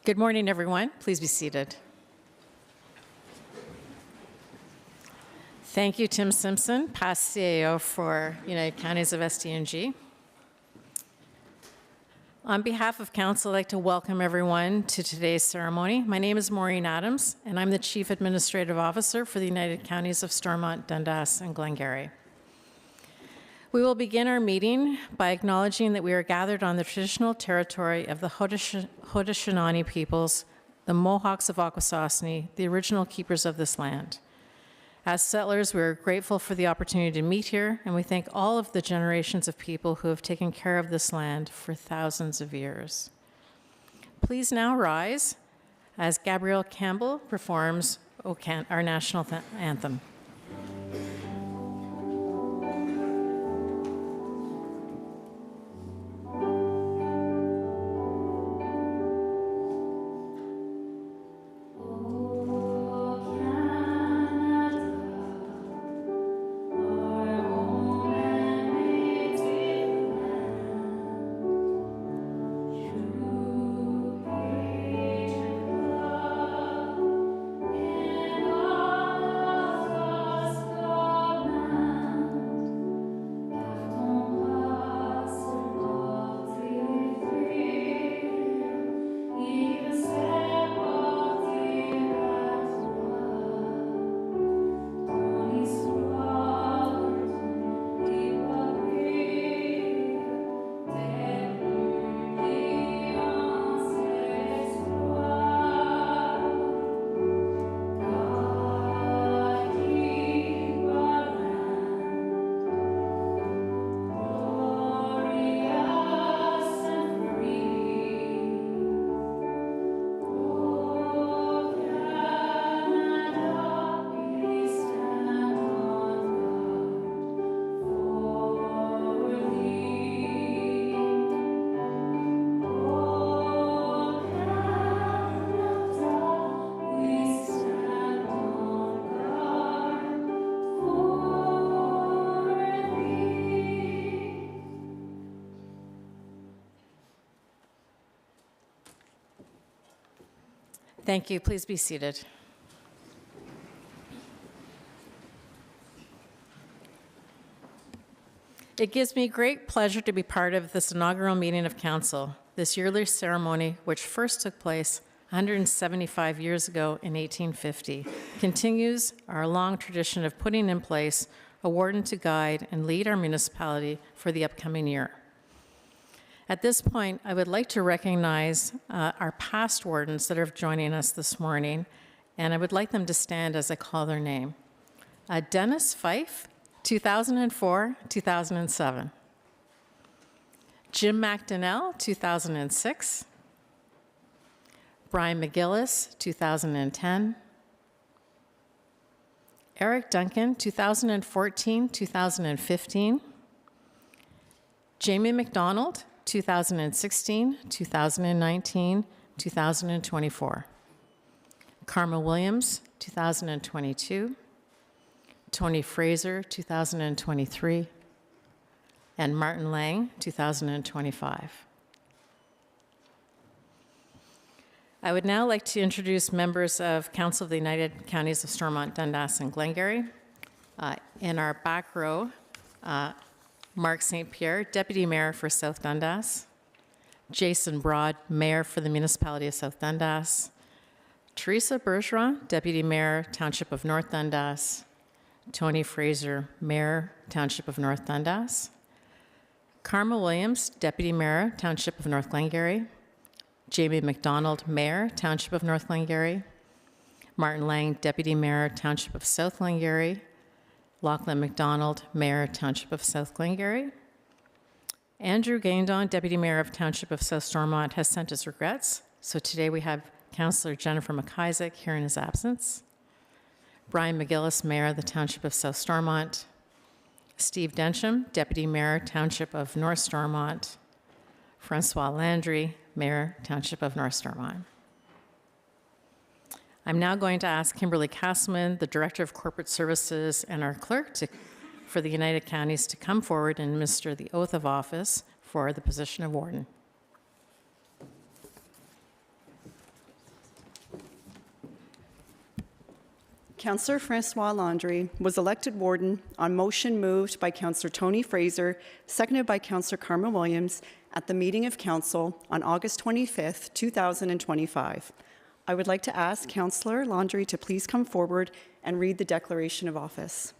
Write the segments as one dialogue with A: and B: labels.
A: Good morning, everyone. Please be seated. Thank you, Tim Simpson, past CAO for United Counties of SDG. On behalf of Council, I'd like to welcome everyone to today's ceremony. My name is Maureen Adams, and I'm the Chief Administrative Officer for the United Counties of Stormont, Dundas, and Glengarry. We will begin our meeting by acknowledging that we are gathered on the traditional territory of the Haudenosaunee peoples, the Mohawks of Akwesasne, the original keepers of this land. As settlers, we are grateful for the opportunity to meet here, and we thank all of the generations of people who have taken care of this land for thousands of years. Please now rise as Gabrielle Campbell performs our national anthem. Thank you. Please be seated. It gives me great pleasure to be part of this inaugural meeting of Council. This yearly ceremony, which first took place 175 years ago in 1850, continues our long tradition of putting in place a warden to guide and lead our municipality for the upcoming year. At this point, I would like to recognize our past wardens that are joining us this morning, and I would like them to stand as I call their name. Dennis Fife, 2004-2007. Jim McDonnell, 2006. Brian McGillis, 2010. Eric Duncan, 2014-2015. Jamie McDonald, 2016, 2019, 2024. Karma Williams, 2022. Tony Fraser, 2023. And Martin Lang, 2025. I would now like to introduce members of Council of the United Counties of Stormont, Dundas, and Glengarry. In our back row, Mark St. Pierre, Deputy Mayor for South Dundas. Jason Broad, Mayor for the Municipality of South Dundas. Teresa Bergeron, Deputy Mayor, Township of North Dundas. Tony Fraser, Mayor, Township of North Dundas. Karma Williams, Deputy Mayor, Township of North Glengarry. Jamie McDonald, Mayor, Township of North Glengarry. Martin Lang, Deputy Mayor, Township of South Glengarry. Lachlan McDonald, Mayor, Township of South Glengarry. Andrew Gaindon, Deputy Mayor of Township of South Stormont, has sent his regrets. So today we have Councillor Jennifer McIsaac here in his absence. Brian McGillis, Mayor of the Township of South Stormont. Steve Densham, Deputy Mayor, Township of North Stormont. Francois Landry, Mayor, Township of North Stormont. I'm now going to ask Kimberly Castleman, the Director of Corporate Services, and our clerk for the United Counties to come forward and administer the oath of office for the position of Warden.
B: Councillor Francois Landry was elected warden on motion moved by Councillor Tony Fraser, seconded by Councillor Carmen Williams at the meeting of Council on August 25th, 2025. I would like to ask Councillor Landry to please come forward and read the declaration of office.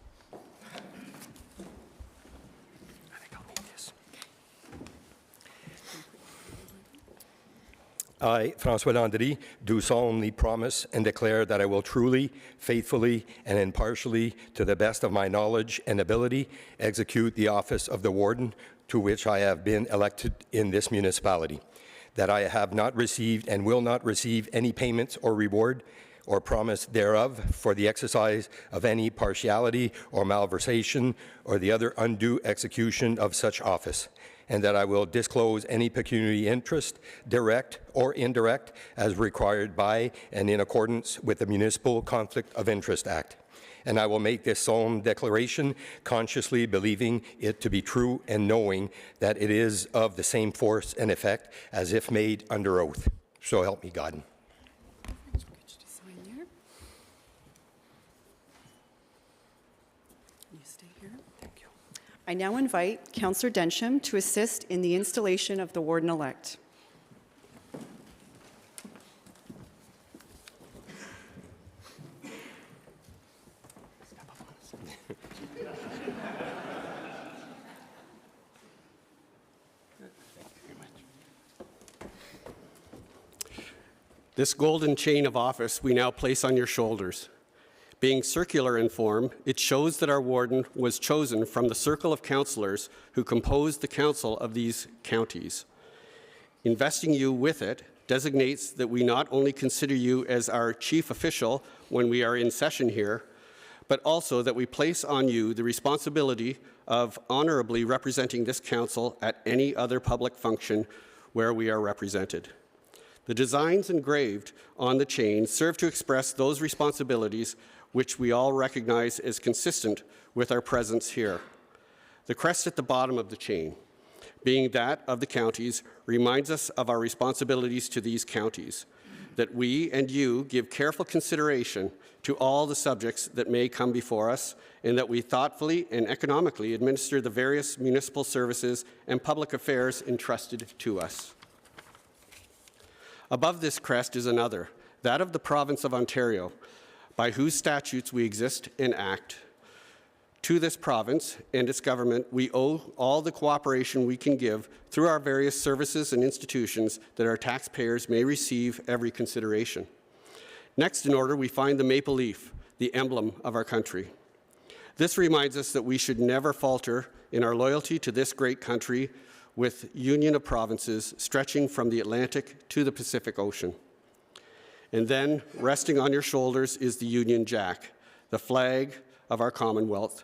C: I, Francois Landry, do solemnly promise and declare that I will truly, faithfully, and impartially, to the best of my knowledge and ability, execute the office of the Warden to which I have been elected in this municipality, that I have not received and will not receive any payments or reward or promise thereof for the exercise of any partiality or malversation or the other undue execution of such office, and that I will disclose any pecuniary interest, direct or indirect, as required by and in accordance with the Municipal Conflict of Interest Act. And I will make this solemn declaration consciously believing it to be true and knowing that it is of the same force and effect as if made under oath. So help me God.
B: I now invite Councillor Densham to assist in the installation of the Warden-elect.
D: This golden chain of office we now place on your shoulders. Being circular in form, it shows that our warden was chosen from the circle of councillors who compose the council of these counties. Investing you with it designates that we not only consider you as our chief official when we are in session here, but also that we place on you the responsibility of honorably representing this council at any other public function where we are represented. The designs engraved on the chain serve to express those responsibilities which we all recognize as consistent with our presence here. The crest at the bottom of the chain, being that of the counties, reminds us of our responsibilities to these counties, that we and you give careful consideration to all the subjects that may come before us, and that we thoughtfully and economically administer the various municipal services and public affairs entrusted to us. Above this crest is another, that of the province of Ontario, by whose statutes we exist and act. To this province and its government, we owe all the cooperation we can give through our various services and institutions that our taxpayers may receive every consideration. Next in order, we find the maple leaf, the emblem of our country. This reminds us that we should never falter in our loyalty to this great country with union of provinces stretching from the Atlantic to the Pacific Ocean. And then, resting on your shoulders is the Union Jack, the flag of our Commonwealth,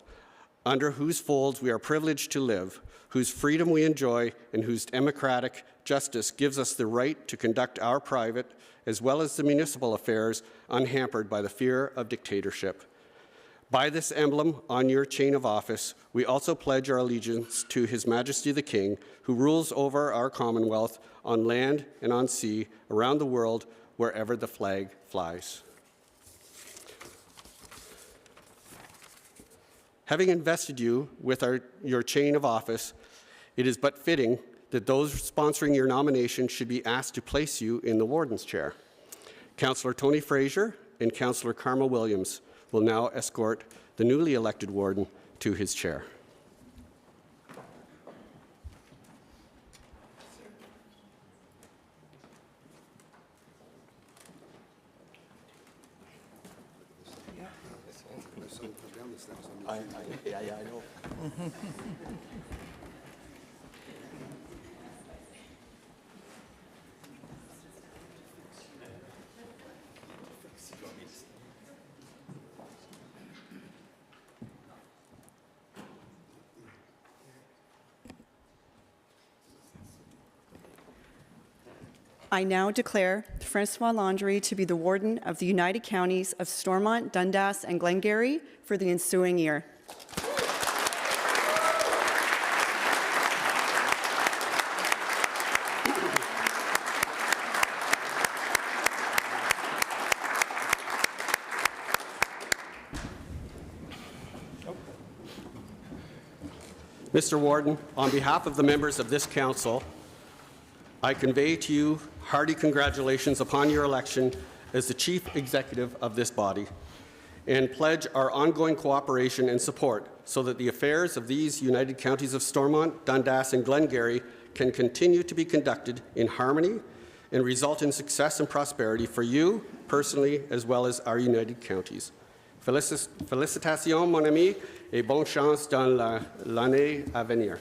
D: under whose folds we are privileged to live, whose freedom we enjoy, and whose democratic justice gives us the right to conduct our private as well as the municipal affairs unhampered by the fear of dictatorship. By this emblem on your chain of office, we also pledge our allegiance to His Majesty the King, who rules over our Commonwealth on land and on sea around the world, wherever the flag flies. Having invested you with your chain of office, it is but fitting that those sponsoring your nomination should be asked to place you in the Warden's chair. Councillor Tony Fraser and Councillor Carmen Williams will now escort the newly elected Warden to his chair.
C: I know.
B: I now declare Francois Landry to be the Warden of the United Counties of Stormont, Dundas, and Glengarry for the ensuing year.
D: Mr. Warden, on behalf of the members of this council, I convey to you hearty congratulations upon your election as the Chief Executive of this body, and pledge our ongoing cooperation and support so that the affairs of these United Counties of Stormont, Dundas, and Glengarry can continue to be conducted in harmony and result in success and prosperity for you personally as well as our United Counties. Félicitations, mon ami, et bonne chance dans l'année à venir.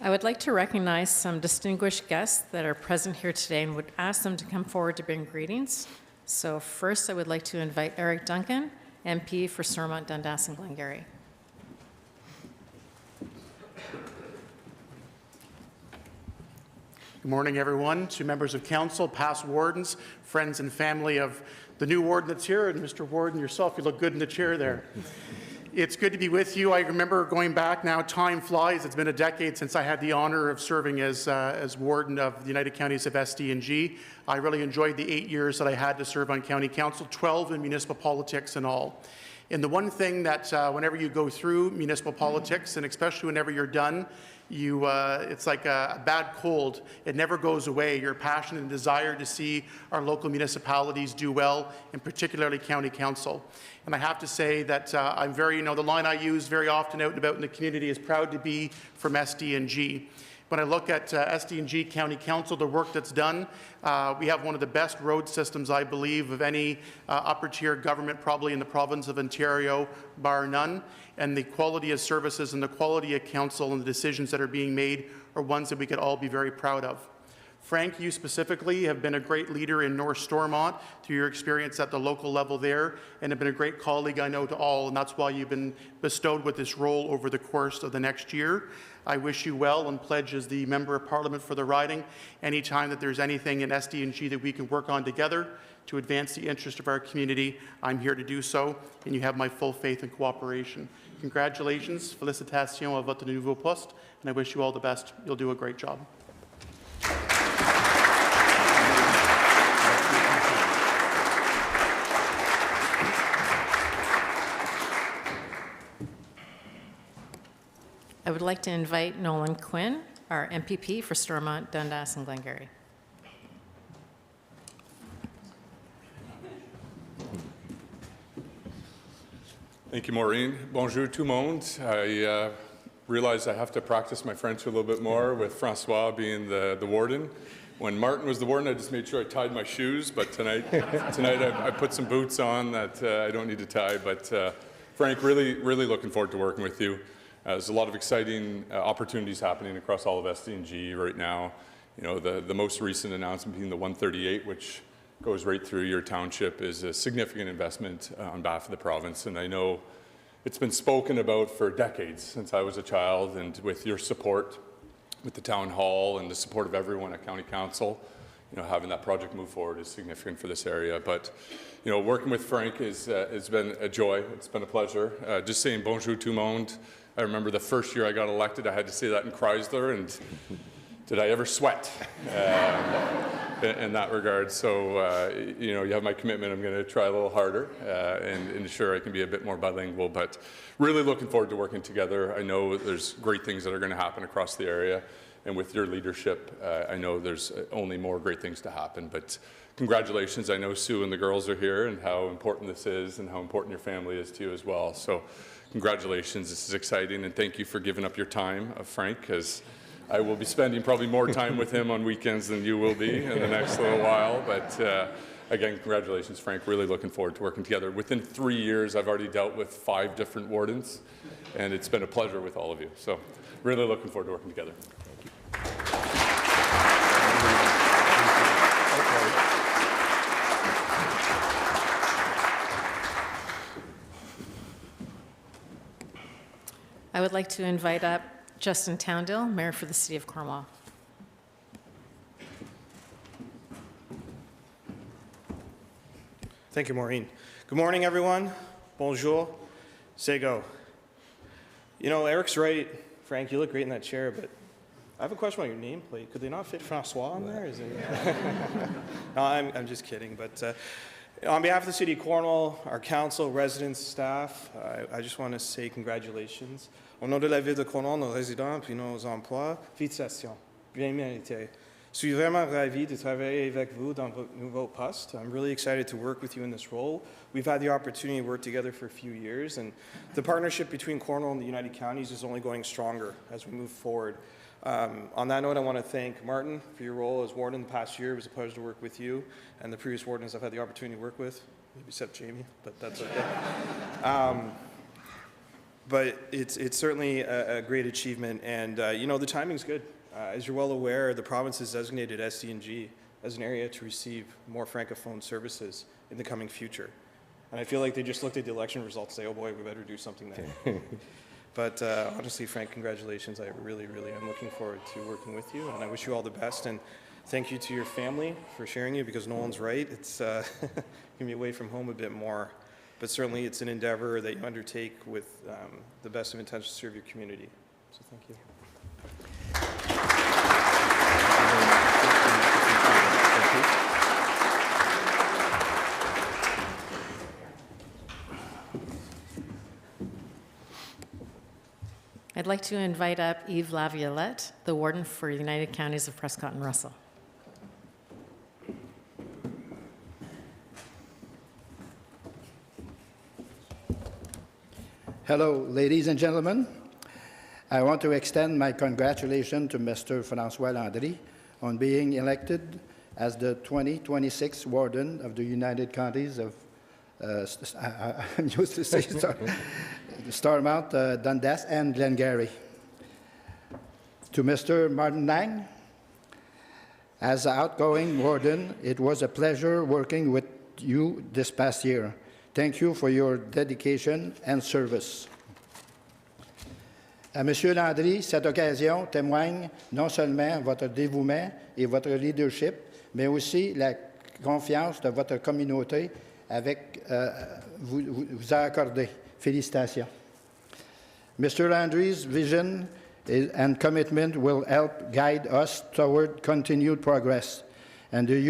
A: I would like to recognize some distinguished guests that are present here today and would ask them to come forward to bring greetings. So first, I would like to invite Eric Duncan, MP for Stormont, Dundas, and Glengarry.
E: Good morning, everyone. To members of council, past wardens, friends and family of the new warden that's here, and Mr. Warden yourself, you look good in the chair there. It's good to be with you. I remember going back now, time flies. It's been a decade since I had the honor of serving as warden of the United Counties of SDG. I really enjoyed the 8 years that I had to serve on county council, 12 in municipal politics and all. And the one thing that whenever you go through municipal politics, and especially whenever you're done, it's like a bad cold. It never goes away. Your passion and desire to see our local municipalities do well, and particularly county council. And I have to say that I'm very, the line I use very often out and about in the community is proud to be from SDG. When I look at SDG County Council, the work that's done, we have one of the best road systems, I believe, of any upper tier government probably in the province of Ontario, bar none. And the quality of services and the quality of council and the decisions that are being made are ones that we could all be very proud of. Frank, you specifically have been a great leader in North Stormont through your experience at the local level there, and have been a great colleague, I know, to all, and that's why you've been bestowed with this role over the course of the next year. I wish you well and pledge as the Member of Parliament for the riding anytime that there's anything in SDG that we can work on together to advance the interest of our community. I'm here to do so, and you have my full faith and cooperation. Congratulations, félicitations à votre nouveau poste, and I wish you all the best. You'll do a great job.
A: I would like to invite Nolan Quinn, our MPP for Stormont, Dundas, and Glengarry.
F: Thank you, Maureen. Bonjour tout le monde. I realize I have to practice my French a little bit more with Francois being the warden. When Martin was the warden, I just made sure I tied my shoes, but tonight I put some boots on that I don't need to tie. But Frank, really looking forward to working with you. There's a lot of exciting opportunities happening across all of SDG right now. The most recent announcement being the 138, which goes right through your township, is a significant investment on behalf of the province. And I know it's been spoken about for decades since I was a child, and with your support, with the town hall and the support of everyone at county council, having that project move forward is significant for this area. But, working with Frank has been a joy. It's been a pleasure. Just saying bonjour tout le monde. I remember the first year I got elected, I had to say that in Chrysler, and did I ever sweat in that regard? So, you have my commitment. I'm going to try a little harder and ensure I can be a bit more bilingual, but really looking forward to working together. I know there's great things that are going to happen across the area, and with your leadership, I know there's only more great things to happen. But congratulations. I know Sue and the girls are here, and how important this is and how important your family is to you as well. So congratulations. This is exciting, and thank you for giving up your time, Frank, because I will be spending probably more time with him on weekends than you will be in the next little while. But again, congratulations, Frank. Really looking forward to working together. Within 3 years, I've already dealt with 5 different wardens, and it's been a pleasure with all of you. So really looking forward to working together.
A: I would like to invite up Justin Towndale, Mayor for the City of Cornwall.
G: Thank you, Maureen. Good morning, everyone. Bonjour. C'est go. Eric's right. Frank, you look great in that chair, but I have a question about your nameplate. Could they not fit Francois on there? Is it... No, I'm just kidding. But on behalf of the City of Cornwall, our council, residents, staff, I just want to say congratulations. Au nom de la Ville de Cornwall, nos résidents puis nos emplois, félicitations. Bien mérité. Je suis vraiment ravi de travailler avec vous dans votre nouveau poste. I'm really excited to work with you in this role. We've had the opportunity to work together for a few years, and the partnership between Cornwall and the United Counties is only going stronger as we move forward. On that note, I want to thank Martin for your role as warden the past year. It was a pleasure to work with you and the previous wardens I've had the opportunity to work with, maybe except Jamie, but that's okay. But it's certainly a great achievement, and you know, the timing's good. As you're well aware, the province has designated SDG as an area to receive more Francophone services in the coming future. And I feel like they just looked at the election results and say, oh boy, we better do something there. But honestly, Frank, congratulations. I really, really am looking forward to working with you, and I wish you all the best. And thank you to your family for sharing you, because no one's right. It's going to be away from home a bit more. But certainly it's an endeavor that you undertake with the best of intentions to serve your community. So thank you.
A: I'd like to invite up Yves Laviolette, the Warden for the United Counties of Prescott and Russell.
H: Hello, ladies and gentlemen. I want to extend my congratulations to Mr. Francois Landry on being elected as the 2026 Warden of the United Counties of I'm used to say Stormont, Dundas, and Glengarry. To Mr. Martin Lang, as outgoing Warden, it was a pleasure working with you this past year. Thank you for your dedication and service. À Monsieur Landry, cette occasion témoigne non seulement votre dévouement et votre leadership, mais aussi la confiance de votre communauté avec vous a accordé. Félicitations. Mr. Landry's vision and commitment will help guide us toward continued progress. And the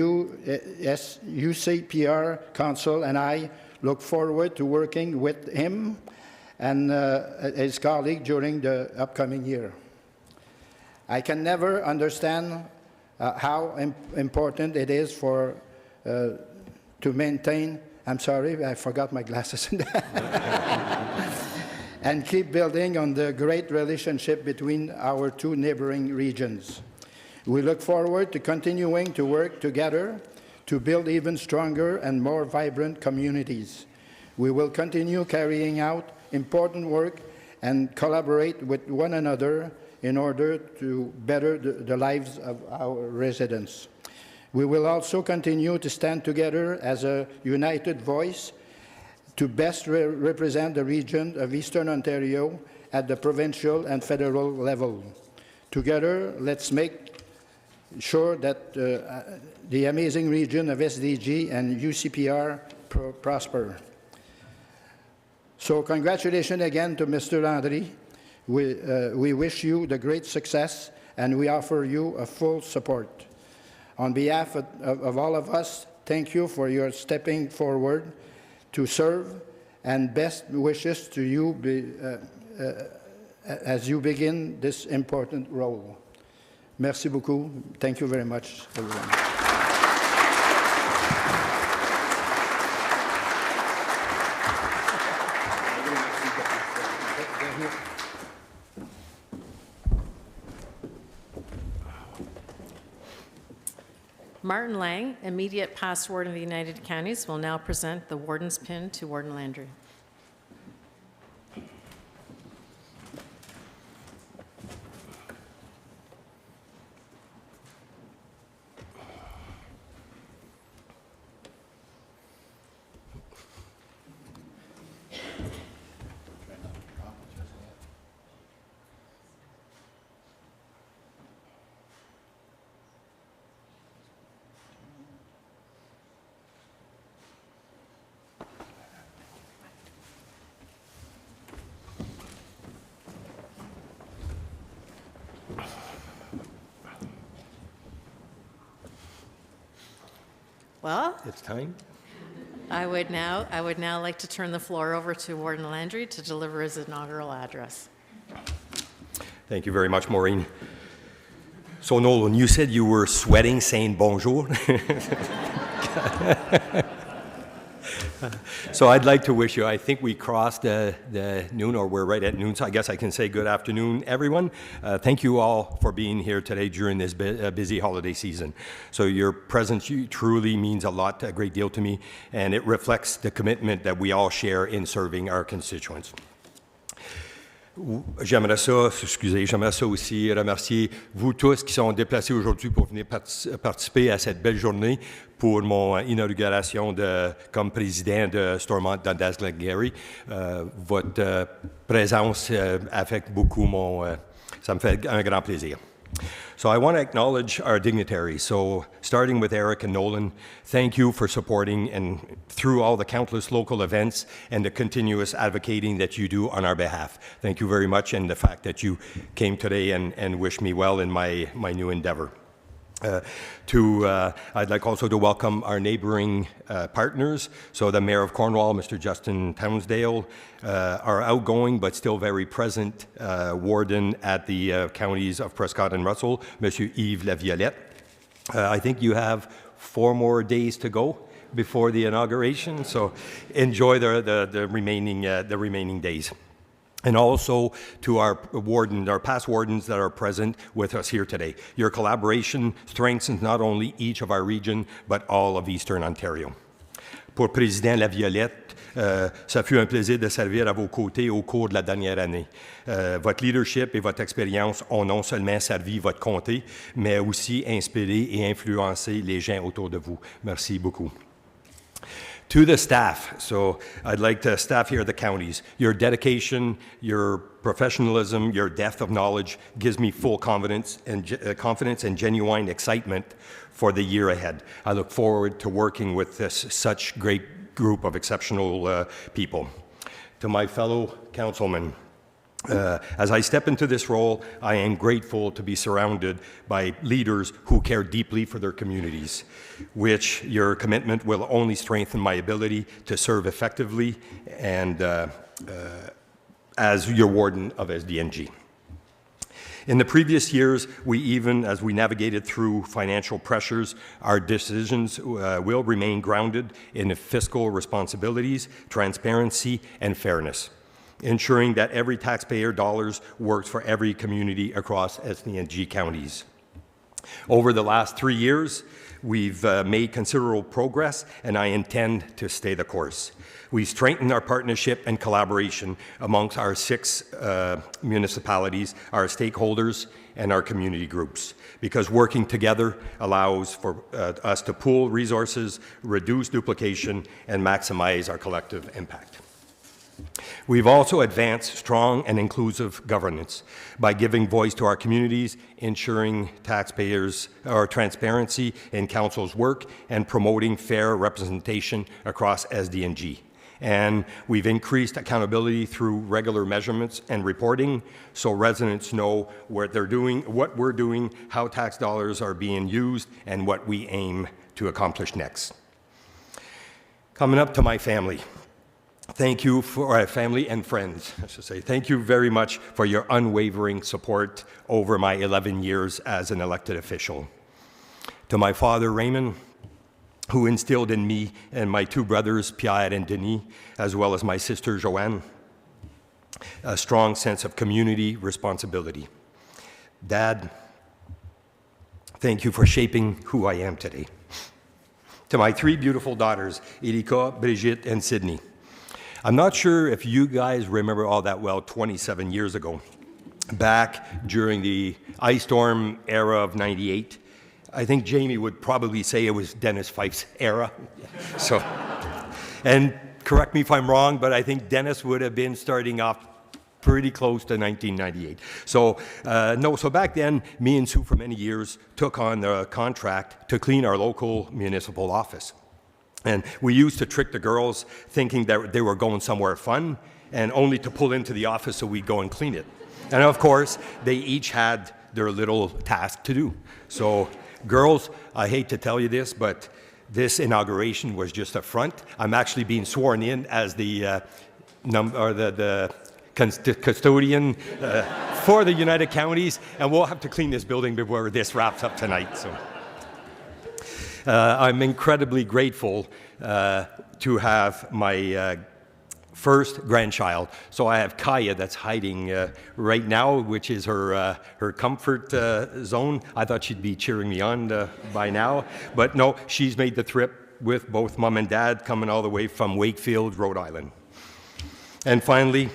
H: UCPR Council and I look forward to working with him and his colleague during the upcoming year. I can never understand how important it is for to maintain. I'm sorry, I forgot my glasses. And keep building on the great relationship between our two neighboring regions. We look forward to continuing to work together to build even stronger and more vibrant communities. We will continue carrying out important work and collaborate with one another in order to better the lives of our residents. We will also continue to stand together as a united voice to best represent the region of Eastern Ontario at the provincial and federal level. Together, let's make sure that the amazing region of SDG and UCPR prosper. So congratulations again to Mr. Landry. We wish you the great success, and we offer you a full support. On behalf of all of us, thank you for your stepping forward to serve, and best wishes to you as you begin this important role. Merci beaucoup. Thank you very much, everyone.
A: Martin Lang, immediate past Warden of the United Counties, will now present the Warden's pin to Warden Landry. Well,
C: It's time.
A: I would now like to turn the floor over to Warden Landry to deliver his inaugural address.
C: Thank you very much, Maureen. So, Nolan, you said you were sweating saying bonjour. So I'd like to wish you, I think we crossed the noon, or we're right at noon, so I guess I can say good afternoon, everyone. Thank you all for being here today during this busy holiday season. So your presence truly means a lot, a great deal to me, and it reflects the commitment that we all share in serving our constituents. J'aimerais ça aussi remercier vous tous qui sont déplacés aujourd'hui pour venir participer à cette belle journée pour mon inauguration comme président de Stormont Dundas Glengarry. Votre présence affecte beaucoup ça me fait un grand plaisir. So I want to acknowledge our dignitaries. So starting with Eric and Nolan, thank you for supporting and through all the countless local events and the continuous advocating that you do on our behalf. Thank you very much, and the fact that you came today and wish me well in my new endeavor. I'd like also to welcome our neighboring partners. So the Mayor of Cornwall, Mr. Justin Townsdale, our outgoing but still very present Warden at the counties of Prescott and Russell, Monsieur Yves Laviolette. I think you have 4 more days to go before the inauguration, so enjoy the remaining days. And also to our past wardens that are present with us here today. Your collaboration strengthens not only each of our region, but all of Eastern Ontario. Pour Président Laviolette, ça fut un plaisir de servir à vos côtés au cours de la dernière année. Votre leadership et votre expérience ont non seulement servi votre comté, mais aussi inspiré et influencé les gens autour de vous. Merci beaucoup. To the staff, so I'd like to staff here at the counties. Your dedication, your professionalism, your depth of knowledge gives me full confidence and genuine excitement for the year ahead. I look forward to working with such great group of exceptional people. To my fellow councilmen, as I step into this role, I am grateful to be surrounded by leaders who care deeply for their communities, which your commitment will only strengthen my ability to serve effectively and as your warden of SDNG. In the previous years, as we navigated through financial pressures, our decisions will remain grounded in fiscal responsibilities, transparency, and fairness, ensuring that every taxpayer dollars works for every community across SDG counties. Over the last 3 years, we've made considerable progress, and I intend to stay the course. We strengthened our partnership and collaboration amongst our 6 municipalities, our stakeholders, and our community groups, because working together allows for us to pool resources, reduce duplication, and maximize our collective impact. We've also advanced strong and inclusive governance by giving voice to our communities, ensuring taxpayers or transparency in council's work, and promoting fair representation across SDNG. And we've increased accountability through regular measurements and reporting so residents know what we're doing, how tax dollars are being used, and what we aim to accomplish next. Coming up to my family. Thank you for our family and friends, I should say. Thank you very much for your unwavering support over my 11 years as an elected official. To my father, Raymond, who instilled in me and my 2 brothers, Pierre and Denis, as well as my sister, Joanne, a strong sense of community responsibility. Dad, thank you for shaping who I am today. To my 3 beautiful daughters, Erika, Brigitte, and Sydney. I'm not sure if you guys remember all that well 27 years ago, back during the ice storm era of '98. I think Jamie would probably say it was Dennis Fife's era. So, and correct me if I'm wrong, but I think Dennis would have been starting off pretty close to 1998. So so back then, me and Sue for many years took on the contract to clean our local municipal office. And we used to trick the girls thinking that they were going somewhere fun and only to pull into the office so we'd go and clean it. And of course, they each had their little task to do. So girls, I hate to tell you this, but This inauguration was just a front. I'm actually being sworn in as the custodian for the United Counties, and we'll have to clean this building before this wraps up tonight. So I'm incredibly grateful to have my first grandchild. So I have Kaya that's hiding right now, which is her comfort zone. I thought she'd be cheering me on by now, but no, she's made the trip with both mom and dad, coming all the way from Wakefield, Rhode Island. And finally,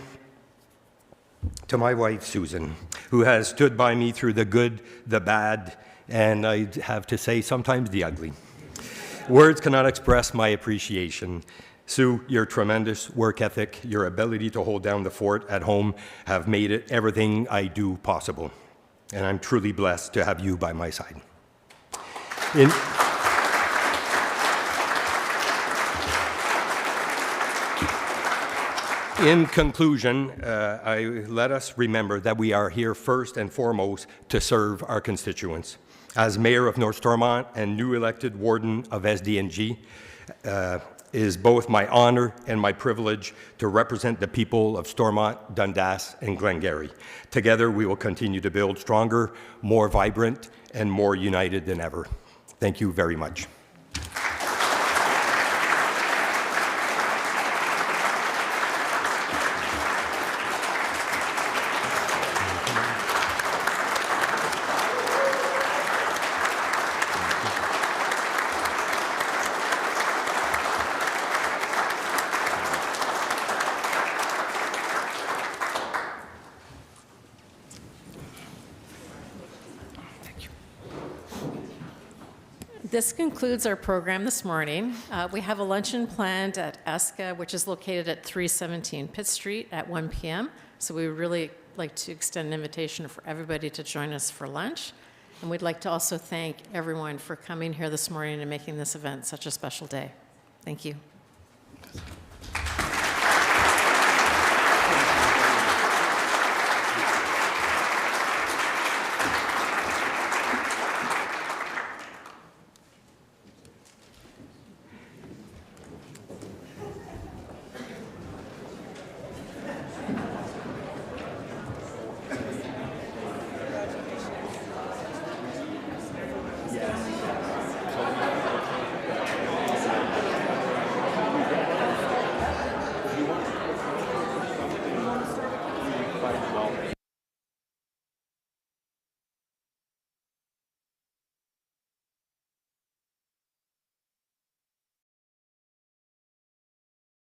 C: to my wife, Susan, who has stood by me through the good, the bad, and I have to say, sometimes the ugly. Words cannot express my appreciation. Sue, your tremendous work ethic, your ability to hold down the fort at home have made it everything I do possible. And I'm truly blessed to have you by my side. In conclusion, let us remember that we are here first and foremost to serve our constituents. As Mayor of North Stormont and new elected Warden of SDNG, it is both my honor and my privilege to represent the people of Stormont, Dundas, and Glengarry. Together, we will continue to build stronger, more vibrant, and more united than ever. Thank you very much.
A: This concludes our program this morning. We have a luncheon planned at ESCA, which is located at 317 Pitt Street at 1 p.m. So we would really like to extend an invitation for everybody to join us for lunch. And we'd like to also thank everyone for coming here this morning and making this event such a special day. Thank you.